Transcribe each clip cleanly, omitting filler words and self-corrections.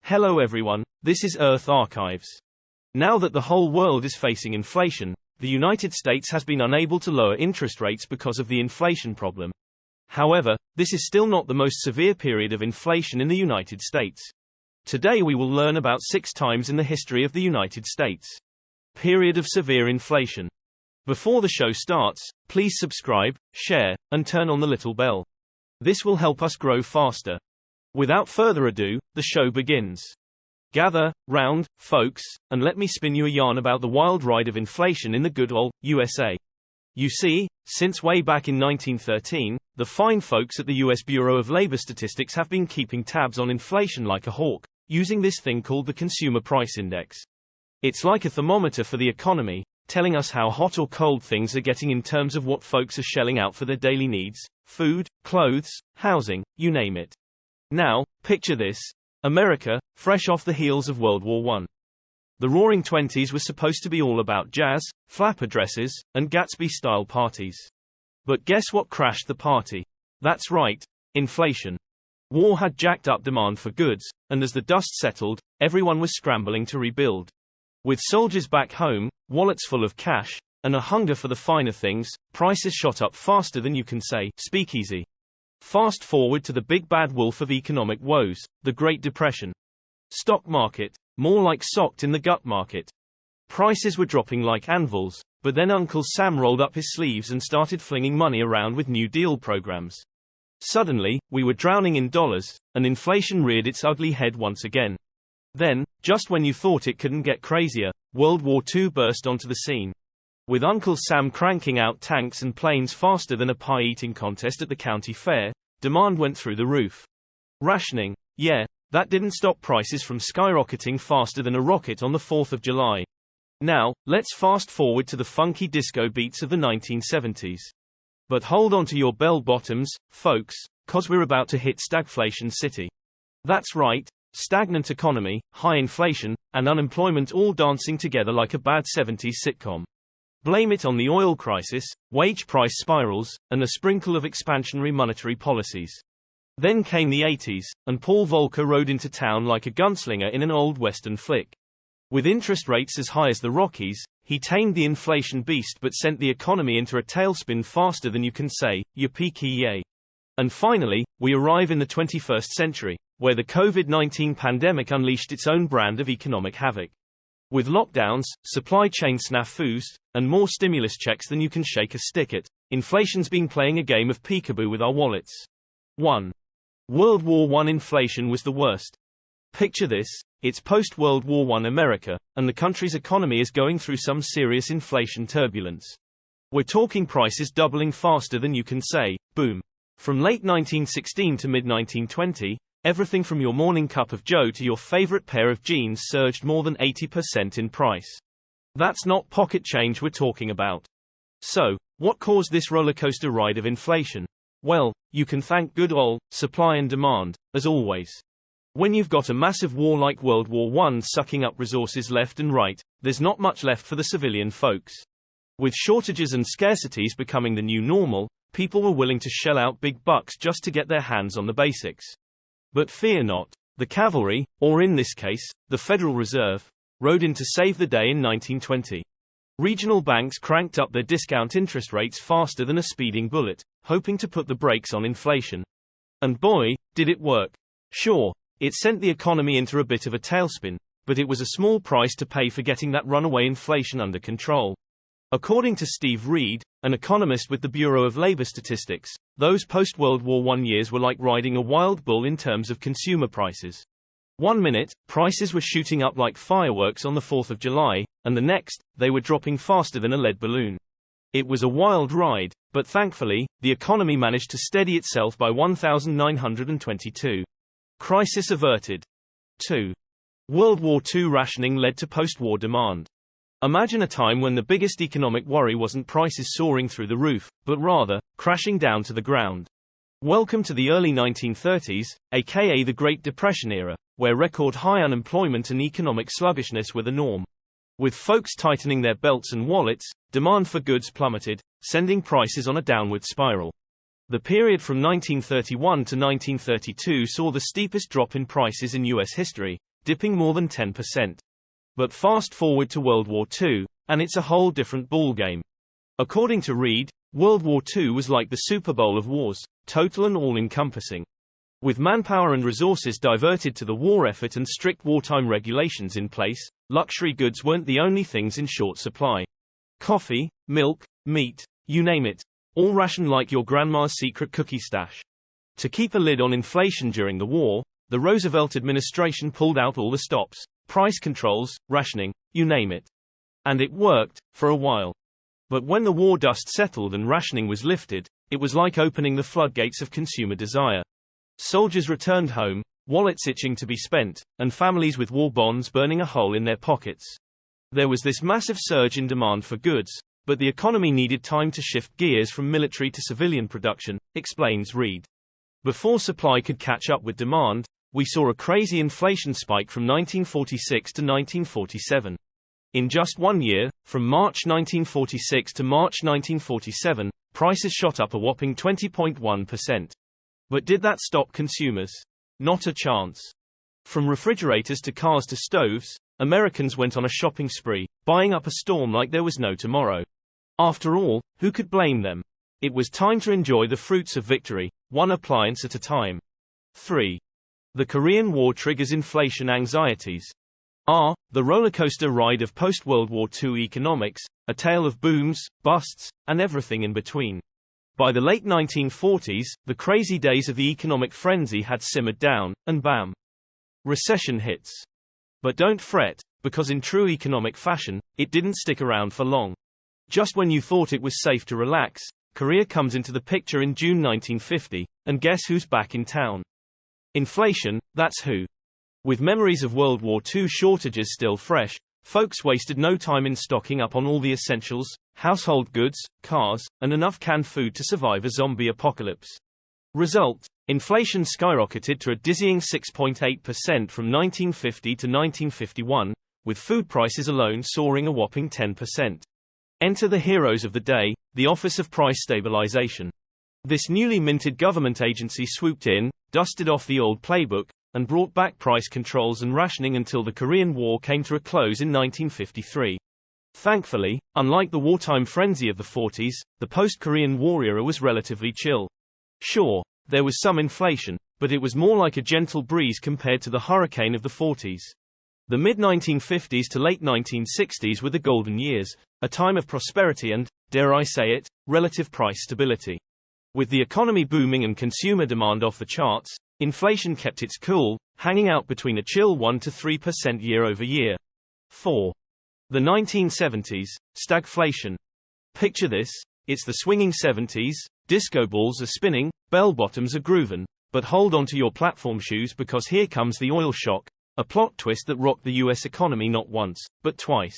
Hello everyone, this is Earth Archives. Now that the whole world is facing inflation, the United States has been unable to lower interest rates because of the inflation problem. However, this is still not the most severe period of inflation in the United States. Today we will learn about 6 times in the history of the United States. Period of severe inflation. Before the show starts, please subscribe, share, and turn on the little bell. This will help us grow faster. Without further ado, the show begins. Gather round, folks, and let me spin you a yarn about the wild ride of inflation in the good old USA. You see, since way back in 1913, the fine folks at the US Bureau of Labor Statistics have been keeping tabs on inflation like a hawk, using this thing called the Consumer Price Index. It's like a thermometer for the economy, telling us how hot or cold things are getting in terms of what folks are shelling out for their daily needs: food, clothes, housing, you name it. Now, picture this: America, fresh off the heels of World War I. The Roaring Twenties was supposed to be all about jazz, flapper dresses, and Gatsby-style parties. But guess what crashed the party? That's right, inflation. War had jacked up demand for goods, and as the dust settled, everyone was scrambling to rebuild. With soldiers back home, wallets full of cash, and a hunger for the finer things, prices shot up faster than you can say, speakeasy. Fast forward to the big bad wolf of economic woes, the Great Depression. Stock market, more like socked in the gut market. Prices were dropping like anvils, but then Uncle Sam rolled up his sleeves and started flinging money around with New Deal programs. Suddenly, we were drowning in dollars, and inflation reared its ugly head once again. Then, just when you thought it couldn't get crazier, World War II burst onto the scene. With Uncle Sam cranking out tanks and planes faster than a pie-eating contest at the county fair, demand went through the roof. Rationing, yeah, that didn't stop prices from skyrocketing faster than a rocket on the 4th of July. Now, let's fast forward to the funky disco beats of the 1970s. But hold on to your bell-bottoms, folks, 'cause we're about to hit stagflation city. That's right, stagnant economy, high inflation, and unemployment all dancing together like a bad 70s sitcom. Blame it on the oil crisis, wage price spirals, and a sprinkle of expansionary monetary policies. Then came the 80s, and Paul Volcker rode into town like a gunslinger in an old Western flick. With interest rates as high as the Rockies, he tamed the inflation beast but sent the economy into a tailspin faster than you can say, yippee-ki-yay. And finally, we arrive in the 21st century, where the COVID-19 pandemic unleashed its own brand of economic havoc. With lockdowns, supply chain snafus, and more stimulus checks than you can shake a stick at, inflation's been playing a game of peekaboo with our wallets. 1. World War I inflation was the worst. Picture this: it's post-World War I America, and the country's economy is going through some serious inflation turbulence. We're talking prices doubling faster than you can say, boom. From late 1916 to mid-1920, everything from your morning cup of joe to your favorite pair of jeans surged more than 80% in price. That's not pocket change we're talking about. So, what caused this rollercoaster ride of inflation? Well, you can thank good old supply and demand, as always. When you've got a massive war like World War I sucking up resources left and right, there's not much left for the civilian folks. With shortages and scarcities becoming the new normal, people were willing to shell out big bucks just to get their hands on the basics. But fear not, the cavalry, or in this case, the Federal Reserve, rode in to save the day in 1920. Regional banks cranked up their discount interest rates faster than a speeding bullet, hoping to put the brakes on inflation. And boy, did it work. Sure, it sent the economy into a bit of a tailspin, but it was a small price to pay for getting that runaway inflation under control. According to Steve Reed, an economist with the Bureau of Labor Statistics, those post-World War I years were like riding a wild bull in terms of consumer prices. One minute, prices were shooting up like fireworks on the 4th of July, and the next, they were dropping faster than a lead balloon. It was a wild ride, but thankfully, the economy managed to steady itself by 1922. Crisis averted. 2. World War II rationing led to post-war demand. Imagine a time when the biggest economic worry wasn't prices soaring through the roof, but rather, crashing down to the ground. Welcome to the early 1930s, aka the Great Depression era, where record high unemployment and economic sluggishness were the norm. With folks tightening their belts and wallets, demand for goods plummeted, sending prices on a downward spiral. The period from 1931 to 1932 saw the steepest drop in prices in U.S. history, dipping more than 10%. But fast forward to World War II, and it's a whole different ballgame. According to Reed, World War II was like the Super Bowl of wars, total and all-encompassing. With manpower and resources diverted to the war effort and strict wartime regulations in place, luxury goods weren't the only things in short supply. Coffee, milk, meat, you name it, all rationed like your grandma's secret cookie stash. To keep a lid on inflation during the war, the Roosevelt administration pulled out all the stops, price controls, rationing, you name it. And it worked, for a while. But when the war dust settled and rationing was lifted, it was like opening the floodgates of consumer desire. Soldiers returned home, wallets itching to be spent, and families with war bonds burning a hole in their pockets. There was this massive surge in demand for goods, but the economy needed time to shift gears from military to civilian production, explains Reed. Before supply could catch up with demand, we saw a crazy inflation spike from 1946 to 1947. In just 1 year, from March 1946 to March 1947, prices shot up a whopping 20.1%. But did that stop consumers? Not a chance. From refrigerators to cars to stoves, Americans went on a shopping spree, buying up a storm like there was no tomorrow. After all, who could blame them? It was time to enjoy the fruits of victory, one appliance at a time. 3. The Korean War triggers inflation anxieties. The rollercoaster ride of post-World War II economics, a tale of booms, busts, and everything in between. By the late 1940s, the crazy days of the economic frenzy had simmered down, and bam! Recession hits. But don't fret, because in true economic fashion, it didn't stick around for long. Just when you thought it was safe to relax, Korea comes into the picture in June 1950, and guess who's back in town? Inflation, that's who. With memories of World War II shortages still fresh, folks wasted no time in stocking up on all the essentials, household goods, cars, and enough canned food to survive a zombie apocalypse. Result: inflation skyrocketed to a dizzying 6.8% from 1950 to 1951, with food prices alone soaring a whopping 10%. Enter the heroes of the day, the Office of Price Stabilization. This newly minted government agency swooped in, dusted off the old playbook, and brought back price controls and rationing until the Korean War came to a close in 1953. Thankfully, unlike the wartime frenzy of the 40s, the post-Korean War era was relatively chill. Sure, there was some inflation, but it was more like a gentle breeze compared to the hurricane of the 40s. The mid-1950s to late 1960s were the golden years, a time of prosperity and, dare I say it, relative price stability. With the economy booming and consumer demand off the charts, inflation kept its cool, hanging out between a chill 1 to 3% year over year. 4. The 1970s, stagflation. Picture this, it's the swinging 70s, disco balls are spinning, bell-bottoms are groovin', but hold on to your platform shoes because here comes the oil shock, a plot twist that rocked the US economy not once, but twice.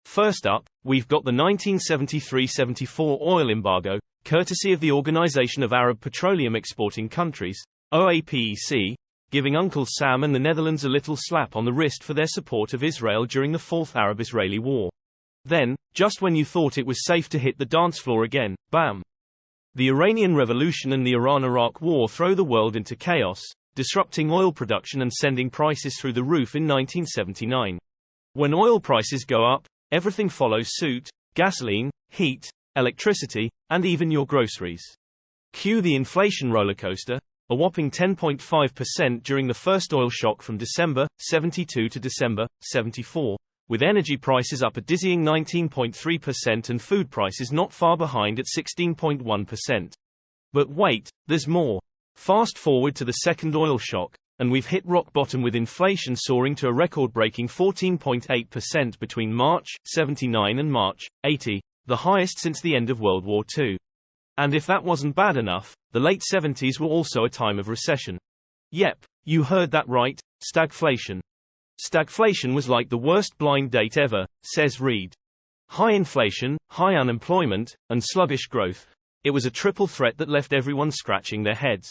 First up, we've got the 1973-74 oil embargo, courtesy of the Organization of Arab Petroleum Exporting Countries, OAPEC, giving Uncle Sam and the Netherlands a little slap on the wrist for their support of Israel during the Fourth Arab-Israeli War. Then, just when you thought it was safe to hit the dance floor again, bam! The Iranian Revolution and the Iran-Iraq War throw the world into chaos, disrupting oil production and sending prices through the roof in 1979. When oil prices go up, everything follows suit: gasoline, heat, electricity, and even your groceries. Cue the inflation rollercoaster, a whopping 10.5% during the first oil shock from December 72 to December 74, with energy prices up a dizzying 19.3% and food prices not far behind at 16.1%. But wait, there's more. Fast forward to the second oil shock, and we've hit rock bottom with inflation soaring to a record-breaking 14.8% between March 79 and March 80, the highest since the end of World War II. And if that wasn't bad enough, the late 70s were also a time of recession. Yep, you heard that right, stagflation. Stagflation was like the worst blind date ever, says Reed. High inflation, high unemployment, and sluggish growth. It was a triple threat that left everyone scratching their heads.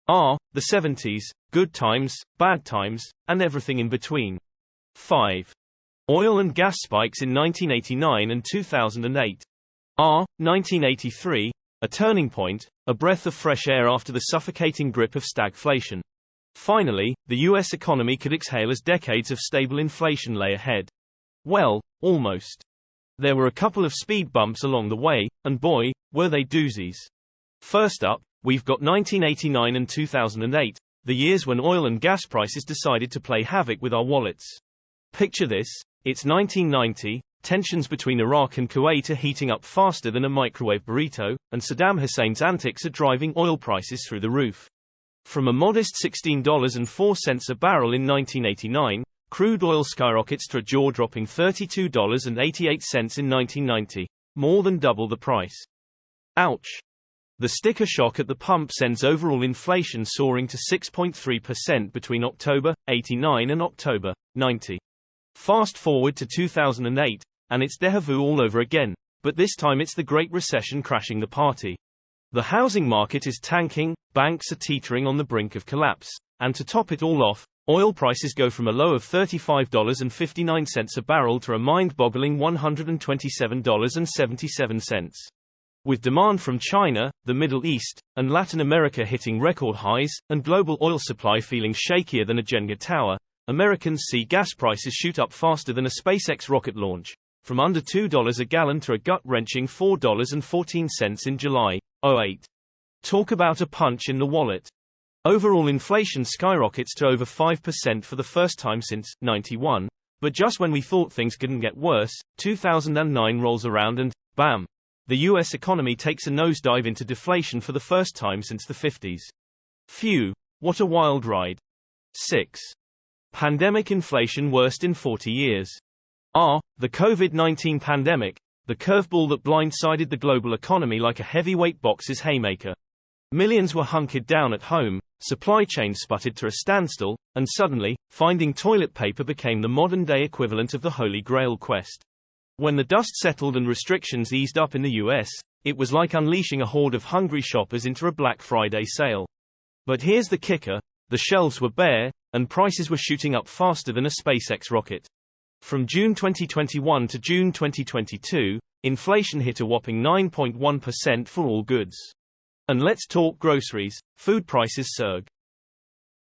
The 70s, good times, bad times, and everything in between. 5. Oil and gas spikes in 1989 and 2008. 1983, a turning point, a breath of fresh air after the suffocating grip of stagflation. Finally, the US economy could exhale as decades of stable inflation lay ahead. Well, almost. There were a couple of speed bumps along the way, and boy, were they doozies. First up, we've got 1989 and 2008, the years when oil and gas prices decided to play havoc with our wallets. Picture this, it's 1990, tensions between Iraq and Kuwait are heating up faster than a microwave burrito, and Saddam Hussein's antics are driving oil prices through the roof. From a modest $16.04 a barrel in 1989, crude oil skyrockets to a jaw-dropping $32.88 in 1990, more than double the price. Ouch. The sticker shock at the pump sends overall inflation soaring to 6.3% between October 89 and October 90. Fast forward to 2008, and it's déjà vu all over again, but this time it's the Great Recession crashing the party. The housing market is tanking, banks are teetering on the brink of collapse, and to top it all off, oil prices go from a low of $35.59 a barrel to a mind-boggling $127.77. With demand from China, the Middle East, and Latin America hitting record highs, and global oil supply feeling shakier than a Jenga tower, Americans see gas prices shoot up faster than a SpaceX rocket launch, from under $2 a gallon to a gut-wrenching $4.14 in July 2008. Talk about a punch in the wallet. Overall inflation skyrockets to over 5% for the first time since 91, but just when we thought things couldn't get worse, 2009 rolls around and, bam! The US economy takes a nosedive into deflation for the first time since the 50s. Phew, what a wild ride. 6. Pandemic inflation worst in 40 years. The COVID-19 pandemic, the curveball that blindsided the global economy like a heavyweight boxer's haymaker. Millions were hunkered down at home, supply chains sputtered to a standstill, and suddenly, finding toilet paper became the modern-day equivalent of the Holy Grail quest. When the dust settled and restrictions eased up in the US, it was like unleashing a horde of hungry shoppers into a Black Friday sale. But here's the kicker, the shelves were bare, and prices were shooting up faster than a SpaceX rocket. From June 2021 to June 2022, inflation hit a whopping 9.1% for all goods. And let's talk groceries, food prices surged.